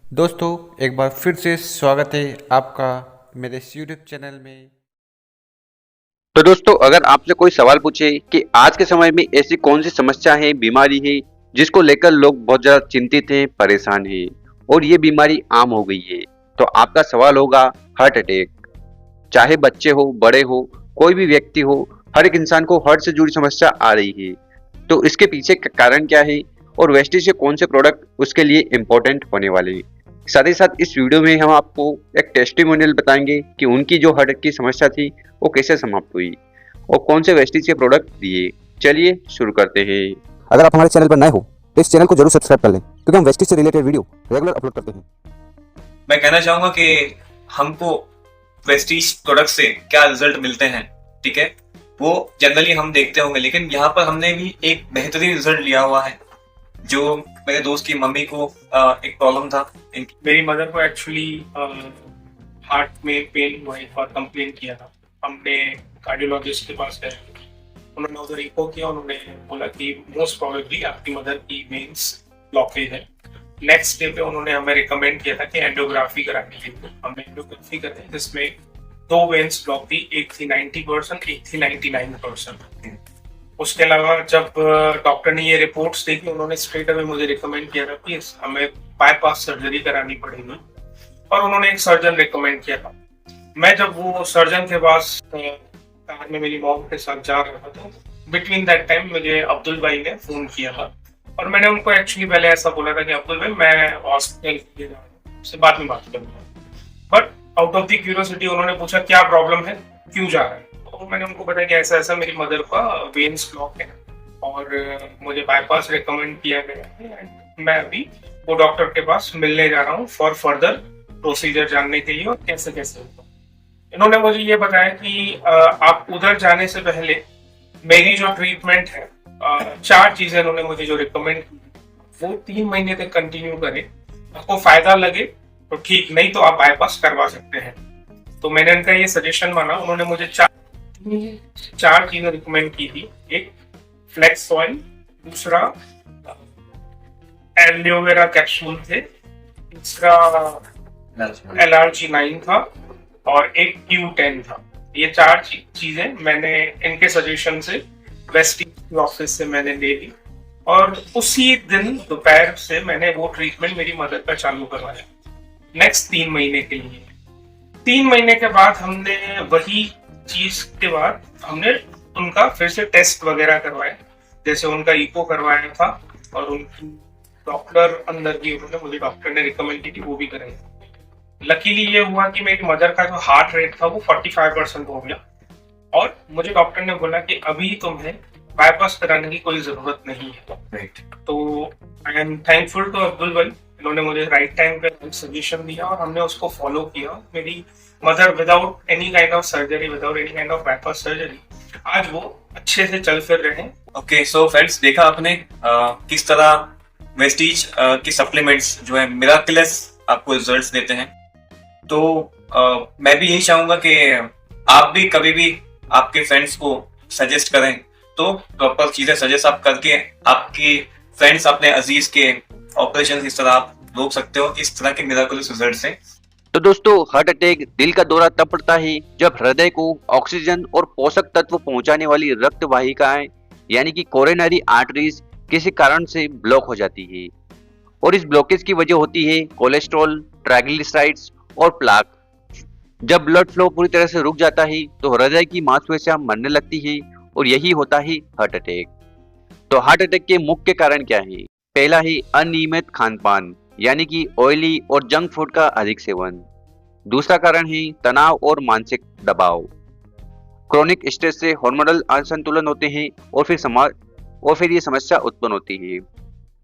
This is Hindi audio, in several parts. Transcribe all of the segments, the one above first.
दोस्तों, एक बार फिर से स्वागत है आपका मेरे इस यूट्यूब चैनल में। तो दोस्तों, अगर आपसे कोई सवाल पूछे कि आज के समय में ऐसी कौन सी समस्या है, बीमारी है जिसको लेकर लोग बहुत ज्यादा चिंतित हैं, परेशान हैं और ये बीमारी आम हो गई है, तो आपका सवाल होगा हार्ट अटैक। चाहे बच्चे हो, बड़े हो, कोई भी व्यक्ति हो, हर एक इंसान को हार्ट से जुड़ी समस्या आ रही है। तो इसके पीछे का कारण क्या है और वेस्टेज से कौन से प्रोडक्ट उसके लिए इम्पोर्टेंट होने वाले हैं। साथ ही साथ इस वीडियो में हम आपको एक टेस्टिमोनियल बताएंगे कि उनकी जो हार्ट की समस्या थी वो कैसे समाप्त हुई और कौन से वेस्टेज के प्रोडक्ट दिए। चलिए शुरू करते हैं। अगर आप हमारे चैनल पर नए हो तो इस चैनल को जरूर सब्सक्राइब कर लें, क्योंकि हम वेस्टेज से रिलेटेड वीडियो रेगुलर अपलोड करते हैं। मैं कहना चाहूंगा कि हमको वेस्टीज प्रोडक्ट से क्या रिजल्ट मिलते हैं, ठीक है, वो जनरली हम देखते होंगे, लेकिन यहाँ पर हमने भी एक बेहतरीन रिजल्ट लिया हुआ है। जो मेरे दोस्त की मम्मी को एक प्रॉब्लम था, मेरी मदर को एक्चुअली हार्ट में पेन हुआ, एक बार कंप्लेन किया था। हमने कार्डियोलॉजिस्ट के पास गए, उन्होंने उधर इको किया, उन्होंने बोला कि मोस्ट प्रोबेबली आपकी मदर की वेन्स ब्लॉकेज है। नेक्स्ट डे पे उन्होंने हमें रिकमेंड किया था कि एंजियोग्राफी कराने के लिए। हमने एंजियोग्राफी कराई, जिसमें 2 वेन्स ब्लॉक थी, एक थी 90%, एक थी 99%। उसके अलावा जब डॉक्टर ने ये रिपोर्ट्स देखी, उन्होंने स्ट्रेट अवे मुझे रिकमेंड किया था कि हमें बाईपास सर्जरी करानी पड़ेगी, और उन्होंने एक सर्जन रिकमेंड किया था। मैं जब वो सर्जन के पास कार में मेरी मॉम के साथ जा रहा था, बिटवीन दैट टाइम मुझे अब्दुल भाई ने फोन किया था, और मैंने उनको एक्चुअली पहले ऐसा बोला था कि अब्दुल भाई, मैं हॉस्पिटल जा रहा हूँ, उससे बाद में बात करूंगा। But out of the curiosity उन्होंने पूछा क्या प्रॉब्लम है, क्यों जा रहा है। तो मैंने उनको बताया कि ऐसा ऐसा मेरी मदर का वेन्स ब्लॉक है और मुझे बाईपास रिकमेंड किया गया है, मैं अभी वो डॉक्टर के पास मिलने जा रहा हूँ फॉर फर्दर प्रोसीजर जानने के लिए और कैसे कैसे होगा। इन्होंने मुझे ये बताया कि आप उधर जाने से पहले मेरी जो ट्रीटमेंट है, 4 चीजें उन्होंने मुझे जो रिकमेंड की, वो 3 महीने तक कंटिन्यू करें। आपको फायदा लगे तो ठीक, नहीं तो आप बाईपास करवा सकते हैं। तो मैंने उनका ये सजेशन माना। उन्होंने मुझे 4 चीजें रिकमेंड की थी। एक फ्लेक्स ऑयल, दूसरा एलोवेरा कैप्सूल थे, तीसरा LRG9 था, और एक Q10 था। ये 4 चीजें मैंने इनके सजेशन से वेस्टीज ऑफिस से मैंने ले ली, और उसी दिन दोपहर से मैंने वो ट्रीटमेंट मेरी मदर का चालू करवाया नेक्स्ट 3 महीने के लिए। 3 महीने के बाद हमने वही चीज के बाद हमने उनका फिर से टेस्ट वगैरह करवाए, जैसे उनका इको करवाया था, और उनकी डॉक्टर अंदर की उन्होंने मुझे डॉक्टर ने रिकमेंड की थी, वो भी कराई। लकीली ये हुआ कि मेरी मदर का जो हार्ट रेट था वो 45% हो गया, और मुझे डॉक्टर ने बोला कि अभी तुम्हें बाईपास कराने की कोई जरूरत नहीं है। तो I am thankful to Abdul भाई, इन्होंने मुझे राइट टाइम पे सजेशन दिया और हमने उसको फॉलो किया। मेरी mother without any kind of surgery, without any kind of bypass surgery, आज वो अच्छे से चल फिर रहे हैं। ओके, सो फ्रेंड्स, देखा आपने किस तरह वेस्टीज की सप्लीमेंट्स जो है मिराकुलस आपको रिजल्ट्स देते हैं। तो मैं भी यही चाहूंगा कि आप भी कभी भी आपके फ्रेंड्स को सजेस्ट करें तो प्रॉपर चीजें सजेस्ट आप करके आपकी फ्रेंड्स, अपने अजीज के ऑपरेशन इस तरह आप रोक सकते हो, इस तरह के मिराकुलस रिजल्ट से। तो दोस्तों, हार्ट अटैक दिल का दौरा तब पड़ता है जब हृदय को ऑक्सीजन और पोषक तत्व पहुंचाने वाली रक्त वाहिकाएं यानी कि कोरोनरी आर्टरीज किसी कारण से ब्लॉक हो जाती है, और इस ब्लॉकेज की वजह होती है कोलेस्ट्रॉल, ट्राइग्लिसराइड्स और प्लाक। जब ब्लड फ्लो पूरी तरह से रुक जाता है तो हृदय की मांसपेशियां मरने लगती है, और यही होता है हार्ट अटैक। तो हार्ट अटैक के मुख्य कारण क्या है? पहला है अनियमित खान पान यानी कि ऑयली और जंक फूड का अधिक सेवन। दूसरा कारण है तनाव और मानसिक दबाव। क्रोनिक स्ट्रेस से हार्मोनल असंतुलन होते हैं और फिर ये समस्या उत्पन्न होती है।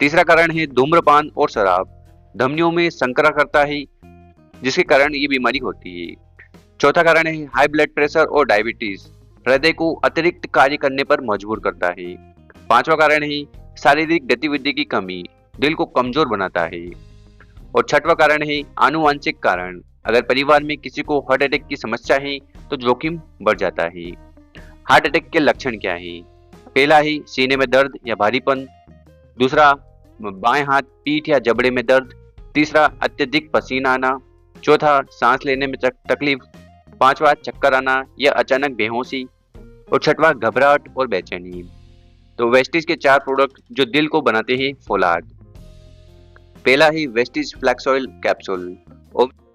तीसरा कारण है धूम्रपान और शराब, धमनियों में संकरा करता है जिसके कारण ये बीमारी होती है। चौथा कारण है हाई ब्लड प्रेशर और डायबिटीज, हृदय को अतिरिक्त कार्य करने पर मजबूर करता है। पांचवा कारण है शारीरिक गतिविधि की कमी, दिल को कमजोर बनाता है। और छठवां कारण है आनुवांशिक कारण, अगर परिवार में किसी को हार्ट अटैक की समस्या है तो जोखिम बढ़ जाता है। हार्ट अटैक के लक्षण क्या है? पहला है सीने में दर्द या भारीपन, दूसरा बाएं हाथ, पीठ या जबड़े में दर्द, तीसरा अत्यधिक पसीना आना, चौथा सांस लेने में तकलीफ, पांचवा चक्कर आना या अचानक बेहोशी और छठवां घबराहट और बेचैनी। तो वेस्टीज के 4 प्रोडक्ट जो दिल को बनाते हैं फौलाद। पहला ही Vestige flax oil capsule,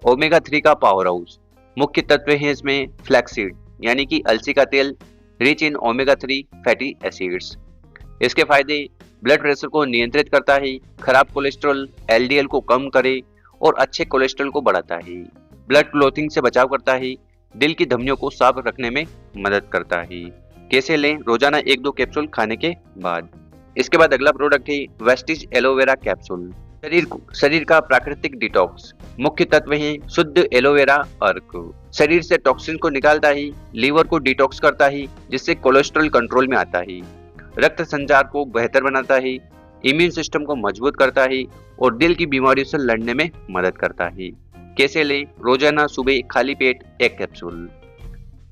omega 3 का पावर हाउस। मुख्य तत्व हैं इसमें फ्लैक्सीड यानी कि अलसी का तेल, rich in omega 3 fatty acids. इसके फायदे ब्लड प्रेशर को नियंत्रित करता है, खराब कोलेस्ट्रॉल एलडीएल को कम करे और अच्छे कोलेस्ट्रॉल को बढ़ाता है, ब्लड क्लॉटिंग से बचाव करता है, दिल की धमनियों को साफ रखने में मदद करता है। कैसे लें? रोजाना 1-2 कैप्सूल खाने के बाद। इसके बाद अगला प्रोडक्ट है वेस्टीज एलोवेरा कैप्सूल, शरीर का प्राकृतिक डिटॉक्स। मुख्य तत्व है शुद्ध एलोवेरा अर्क, शरीर से टॉक्सिन को निकालता है, लीवर को डिटॉक्स करता है जिससे कोलेस्ट्रॉल कंट्रोल में आता है, रक्त संचार को बेहतर बनाता है, इम्यून सिस्टम को मजबूत करता है और दिल की बीमारियों से लड़ने में मदद करता है। कैसे लें? रोजाना सुबह खाली पेट 1 कैप्सूल।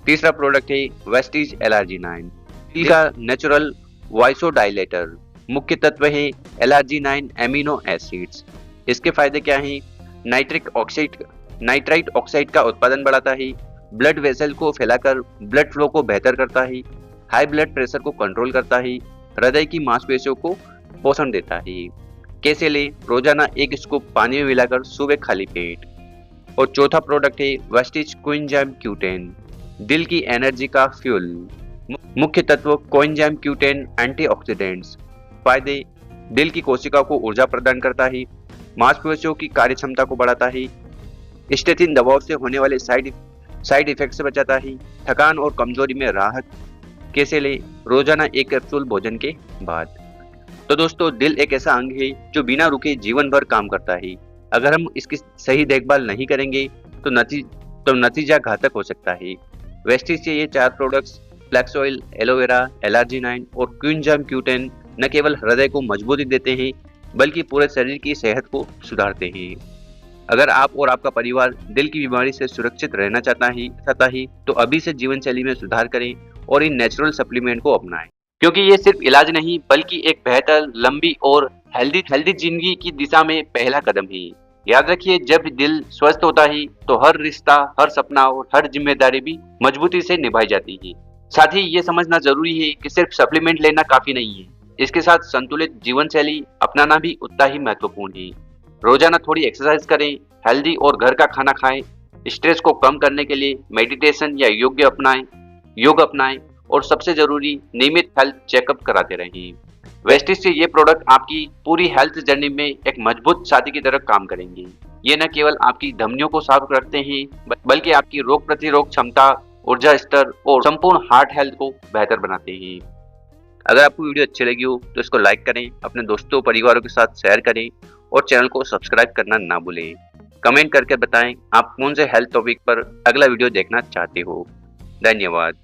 तीसरा प्रोडक्ट है वेस्टीज एलआरजी9, दिल का नेचुरल वाइसोडाइलेटर। मुख्य तत्व है एलआरजी9 एमिनो एसिड्स। इसके फायदे क्या हैं? नाइट्राइट ऑक्साइड का उत्पादन बढ़ाता है, ब्लड वेसल को फैलाकर ब्लड फ्लो को बेहतर करता है, हाई ब्लड प्रेशर को कंट्रोल करता है, हृदय की मांसपेशियों को पोषण देता है। कैसे लें? रोजाना 1 स्कूप पानी में मिलाकर सुबह खाली पेट। और चौथा प्रोडक्ट है वेस्टीज कोएंजाइम Q10, दिल की एनर्जी का फ्यूल। मुख्य तत्व कोएंजाइम Q10 एंटीऑक्सीडेंट्स। फायदे: दिल की कोशिकाओं को ऊर्जा प्रदान करता है, मांसपेशियों की कार्यक्षमता को बढ़ाता है, स्टेटिन दबाव से होने वाले साइड इफेक्ट से बचाता है, थकान और कमजोरी में राहत। कैसे लें? रोजाना 1 कैप्सूल भोजन के बाद। तो दोस्तों, दिल एक ऐसा अंग है जो बिना रुके जीवन भर काम करता है। अगर हम इसकी सही देखभाल नहीं करेंगे तो नतीजा घातक हो सकता है। वेस्टीज के ये 4 प्रोडक्ट्स फ्लैक्स ऑयल, एलोवेरा, एलआरजी9 और कोएंजाइम Q10 न केवल हृदय को मजबूती देते हैं बल्कि पूरे शरीर की सेहत को सुधारते हैं। अगर आप और आपका परिवार दिल की बीमारी से सुरक्षित रहना चाहता है तो अभी से जीवन शैली में सुधार करें और इन नेचुरल सप्लीमेंट को अपनाएं, क्योंकि ये सिर्फ इलाज नहीं बल्कि एक बेहतर, लंबी और हेल्दी जिंदगी की दिशा में पहला कदम है। याद रखिए, जब दिल स्वस्थ होता है तो हर रिश्ता, हर सपना और हर जिम्मेदारी भी मजबूती से निभाई जाती है। साथ ही ये समझना जरूरी है कि सिर्फ सप्लीमेंट लेना काफी नहीं है, इसके साथ संतुलित जीवन शैली अपनाना भी उतना ही महत्वपूर्ण है। रोजाना थोड़ी एक्सरसाइज करें, हेल्दी और घर का खाना खाएं, स्ट्रेस को कम करने के लिए मेडिटेशन या योग अपनाएं और सबसे जरूरी नियमित हेल्थ चेकअप कराते रहें। वेस्टीज से ये प्रोडक्ट आपकी पूरी हेल्थ जर्नी में एक मजबूत साथी की तरह काम करेंगे। ये न केवल आपकी धमनियों को साफ रखते हैं बल्कि आपकी रोग प्रतिरोधक क्षमता, ऊर्जा स्तर और संपूर्ण हार्ट हेल्थ को बेहतर बनाते हैं। अगर आपको वीडियो अच्छी लगी हो तो इसको लाइक करें, अपने दोस्तों परिवारों के साथ शेयर करें और चैनल को सब्सक्राइब करना ना भूलें। कमेंट करके बताएं आप कौन से हेल्थ टॉपिक पर अगला वीडियो देखना चाहते हो। धन्यवाद।